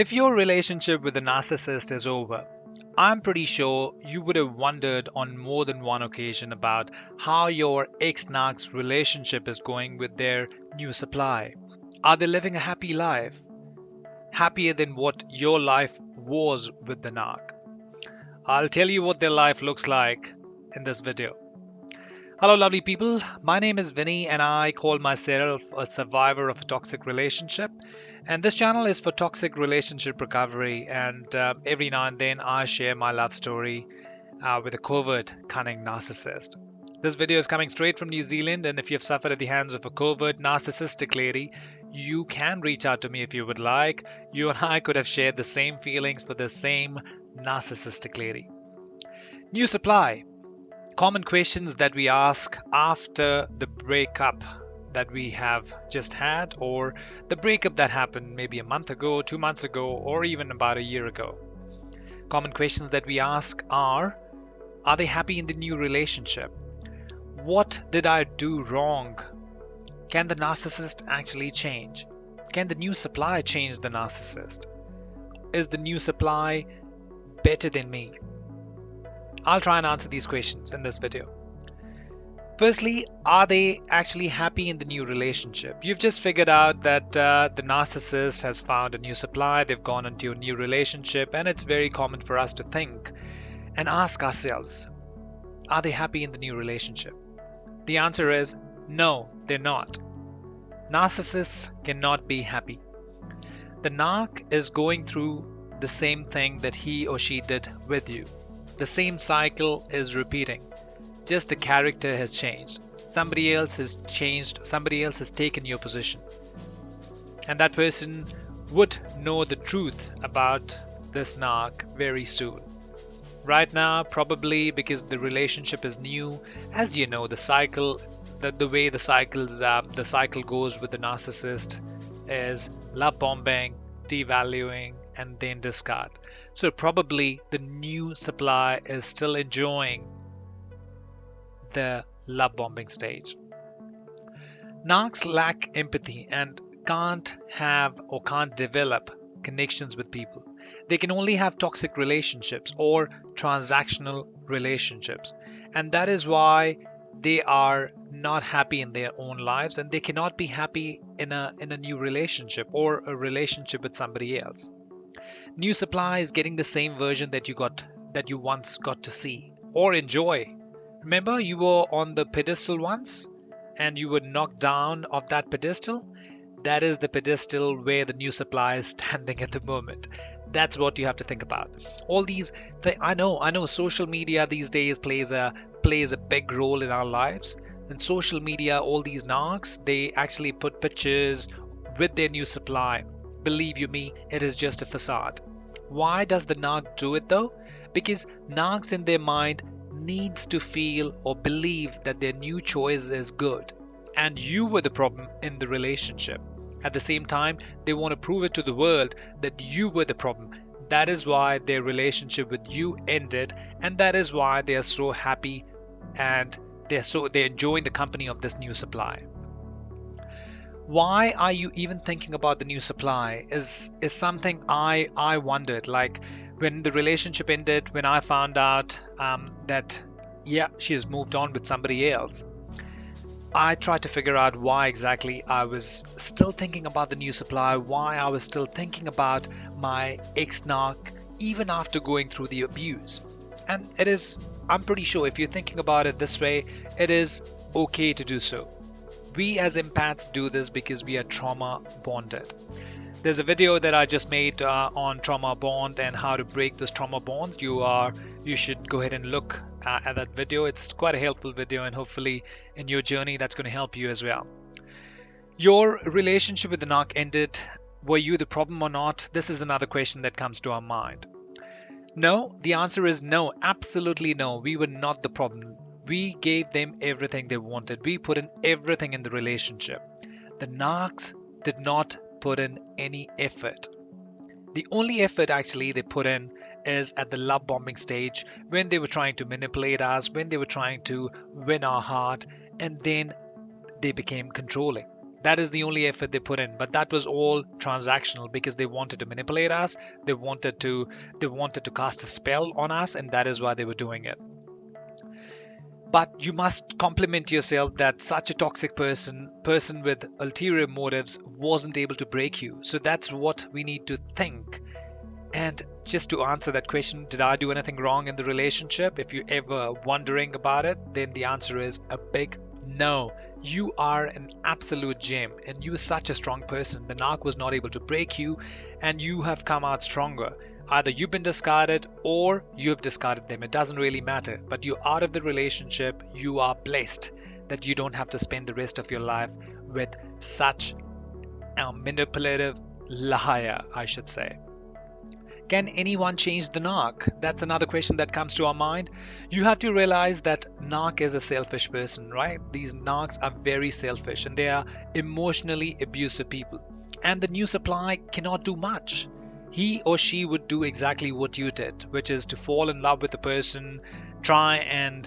If your relationship with a narcissist is over, I'm pretty sure you would have wondered on more than one occasion about how your ex-narc's relationship is going with their new supply. Are they living a happy life? Happier than what your life was with the narc? I'll tell you what their life looks like in this video. Hello, lovely people. My name is Vinny, and I call myself a survivor of a toxic relationship. And this channel is for toxic relationship recovery. And every now and then, I share my love story with a covert, cunning narcissist. This video is coming straight from New Zealand, and if you've suffered at the hands of a covert, narcissistic lady, you can reach out to me if you would like. You and I could have shared the same feelings for the same narcissistic lady. New supply. Common questions that we ask after the breakup that we have just had, or the breakup that happened maybe a month ago, 2 months ago, or even about a year ago. Common questions that we ask are they happy in the new relationship? What did I do wrong? Can the narcissist actually change? Can the new supply change the narcissist? Is the new supply better than me? I'll try and answer these questions in this video. Firstly, are they actually happy in the new relationship? You've just figured out that the narcissist has found a new supply, they've gone into a new relationship, and it's very common for us to think and ask ourselves, are they happy in the new relationship? The answer is no, they're not. Narcissists cannot be happy. The narc is going through the same thing that he or she did with you. The same cycle is repeating. Just the character has changed. Somebody else has changed. Somebody else has taken your position. And that person would know the truth about this narc very soon. Right now, probably because the relationship is new, as you know, the cycle, the way the cycle goes with the narcissist is love bombing, devaluing, and then discard. So probably the new supply is still enjoying the love bombing stage. Narcs lack empathy and can't have or can't develop connections with people. They can only have toxic relationships or transactional relationships. And that is why they are not happy in their own lives, and they cannot be happy in a new relationship or a relationship with somebody else. New supply is getting the same version that you once got to see or enjoy. Remember, you were on the pedestal once and you were knocked down off that pedestal? That is the pedestal where the new supply is standing at the moment. That's what you have to think about. All these, I know social media these days plays a big role in our lives. And social media, all these narcs, they actually put pictures with their new supply. Believe you me, it is just a facade. Why does the narc do it though? Because narcs in their mind needs to feel or believe that their new choice is good, and you were the problem in the relationship. At the same time, they want to prove it to the world that you were the problem. That is why their relationship with you ended, and that is why they are so happy and they're enjoying the company of this new supply. Why are you even thinking about the new supply is something I wondered. Like when the relationship ended, when I found out that she has moved on with somebody else, I tried to figure out why exactly I was still thinking about the new supply, why I was still thinking about my ex-narc even after going through the abuse. And I'm pretty sure if you're thinking about it this way, it is okay to do so. We as empaths do this because we are trauma bonded. There's a video that I just made on trauma bond and how to break those trauma bonds. You should go ahead and look at that video. It's quite a helpful video, and hopefully in your journey that's going to help you as well. Your relationship with the narc ended. Were you the problem or not? This is another question that comes to our mind. No, the answer is no, absolutely no. We were not the problem. We gave them everything they wanted. We put in everything in the relationship. The narcs did not put in any effort. The only effort actually they put in is at the love bombing stage, when they were trying to manipulate us, when they were trying to win our heart, and then they became controlling. That is the only effort they put in, but that was all transactional because they wanted to manipulate us. They wanted to cast a spell on us, and that is why they were doing it. But you must compliment yourself that such a toxic person with ulterior motives wasn't able to break you. So that's what we need to think. And just to answer that question, did I do anything wrong in the relationship? If you're ever wondering about it, then the answer is a big no. You are an absolute gem, and you are such a strong person. The narc was not able to break you, and you have come out stronger. Either you've been discarded or you have discarded them. It doesn't really matter. But you're out of the relationship. You are blessed that you don't have to spend the rest of your life with such a manipulative liar, I should say. Can anyone change the narc? That's another question that comes to our mind. You have to realize that narc is a selfish person, right? These narcs are very selfish and they are emotionally abusive people. And the new supply cannot do much. He or she would do exactly what you did, which is to fall in love with the person, try and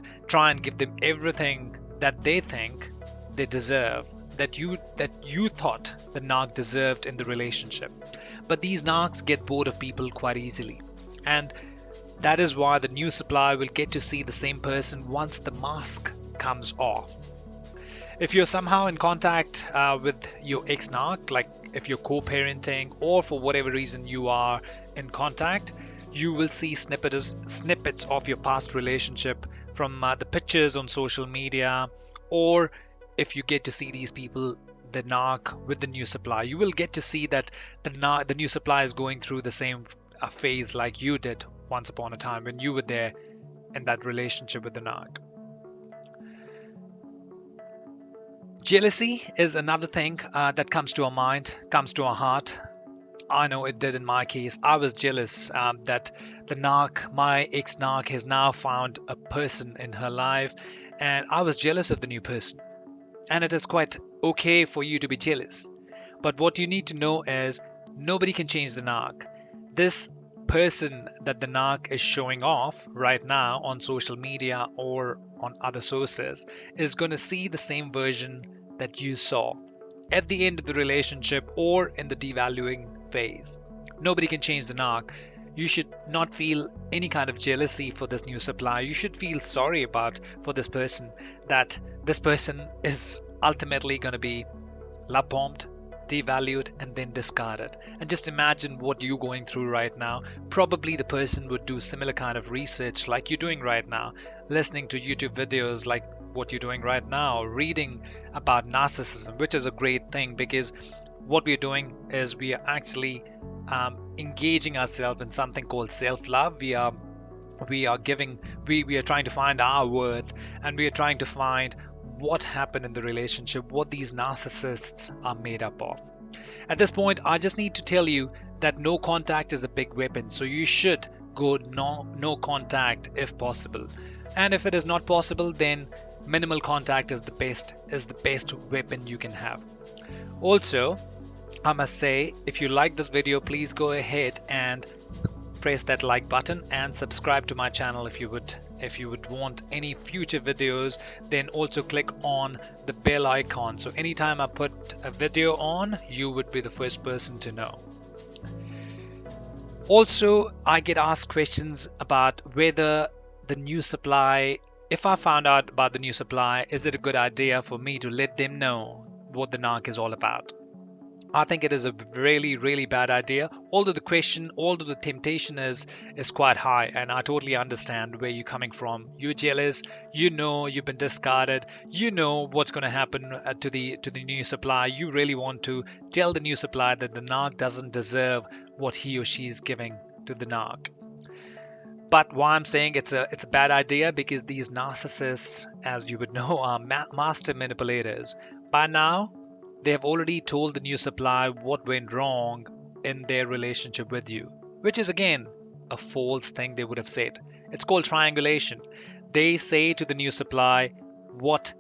give them everything that they think they deserve, that you thought the narc deserved in the relationship. But these narcs get bored of people quite easily. And that is why the new supply will get to see the same person once the mask comes off. If you're somehow in contact with your ex narc, like if you're co parenting or for whatever reason you are in contact, you will see snippets of your past relationship from the pictures on social media, or if you get to see these people, the narc with the new supply, you will get to see that the new supply is going through the same phase like you did once upon a time when you were there in that relationship with the narc. Jealousy is another thing that comes to our mind, comes to our heart. I know it did in my case. I was jealous that my ex narc, has now found a person in her life, and I was jealous of the new person. And it is quite okay for you to be jealous. But what you need to know is nobody can change the narc. This person that the narc is showing off right now on social media or on other sources is going to see the same version that you saw at the end of the relationship or in the devaluing phase. Nobody can change the narc. You should not feel any kind of jealousy for this new supply. You should feel sorry about for this person, that this person is ultimately going to be love bombed, devalued, and then discarded. And just imagine what you're going through right now. Probably the person would do similar kind of research like you're doing right now, listening to YouTube videos like what you're doing right now, reading about narcissism, which is a great thing because what we're doing is we are actually engaging ourselves in something called self-love. We are trying to find our worth, and we are trying to find what happened in the relationship, what these narcissists are made up of. At this point, I just need to tell you that no contact is a big weapon, so you should go no contact if possible. And if it is not possible, then minimal contact is the best weapon you can have. Also, I must say, if you like this video, please go ahead and press that like button and subscribe to my channel if you would want any future videos. Then also click on the bell icon, so anytime I put a video on, you would be the first person to know. Also, I get asked questions about whether the new supply, if I found out about the new supply, is it a good idea for me to let them know what the narc is all about? I think it is a really, really bad idea. Although the temptation is quite high, and I totally understand where you're coming from. You're jealous. You know you've been discarded. You know what's going to happen to the new supply. You really want to tell the new supply that the narc doesn't deserve what he or she is giving to the narc. But why I'm saying it's a bad idea, because these narcissists, as you would know, are master manipulators. By now, they have already told the new supply what went wrong in their relationship with you, which is again a false thing they would have said. It's called triangulation. They say to the new supply what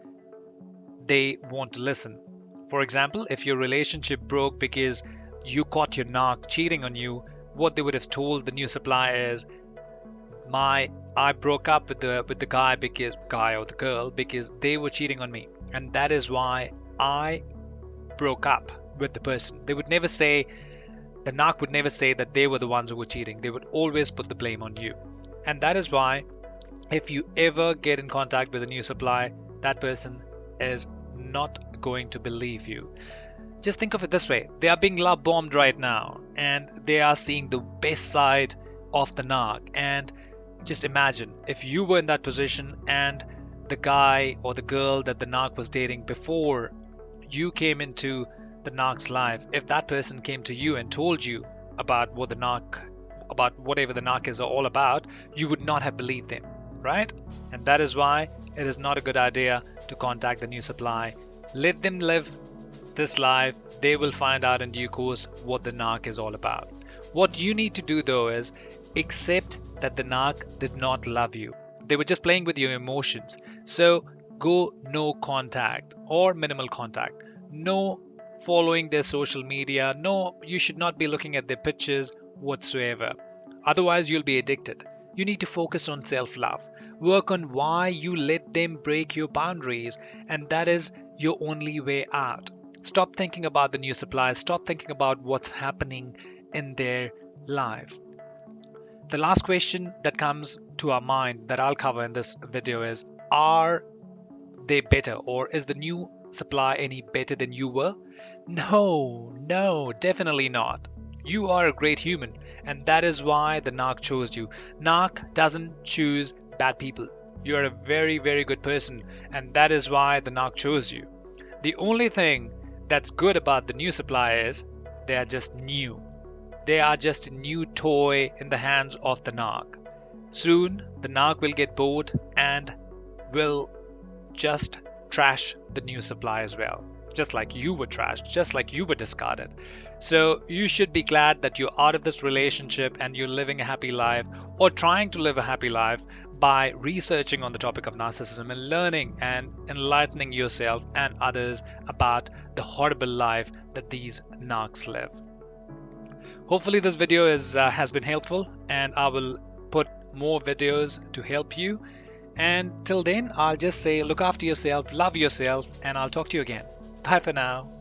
they want to listen. For example, if your relationship broke because you caught your narc cheating on you, what they would have told the new supply is, I broke up with the guy or the girl because they were cheating on me, and that is why I broke up with the person. They would never say, the narc would never say that they were the ones who were cheating. They would always put the blame on you. And that is why if you ever get in contact with a new supply, that person is not going to believe you. Just think of it this way: they are being love bombed right now, and they are seeing the best side of the narc. And just imagine if you were in that position and the guy or the girl that the narc was dating before you came into the narc's life, if that person came to you and told you about about whatever the narc is all about, you would not have believed them, right? And that is why it is not a good idea to contact the new supply. Let them live this life. They will find out in due course what the narc is all about. What you need to do though is accept that the narc did not love you. They were just playing with your emotions. So go no contact or minimal contact. No following their social media. No, you should not be looking at their pictures whatsoever. Otherwise, you'll be addicted. You need to focus on self-love. Work on why you let them break your boundaries, and that is your only way out. Stop thinking about the new suppliers. Stop thinking about what's happening in their life. The last question that comes to our mind that I'll cover in this video is, are they better, or is the new supply any better than you were? No, definitely not. You are a great human, and that is why the narc chose you. Narc doesn't choose bad people. You are a very, very good person, and that is why the narc chose you. The only thing that's good about the new supply is they are just new. They are just a new toy in the hands of the narc. Soon, the narc will get bored and will just trash the new supply as well. Just like you were trashed, just like you were discarded. So you should be glad that you're out of this relationship and you're living a happy life, or trying to live a happy life, by researching on the topic of narcissism and learning and enlightening yourself and others about the horrible life that these narcs live. Hopefully this video has been helpful, and I will put more videos to help you. And till then, I'll just say look after yourself, love yourself, and I'll talk to you again. Bye for now.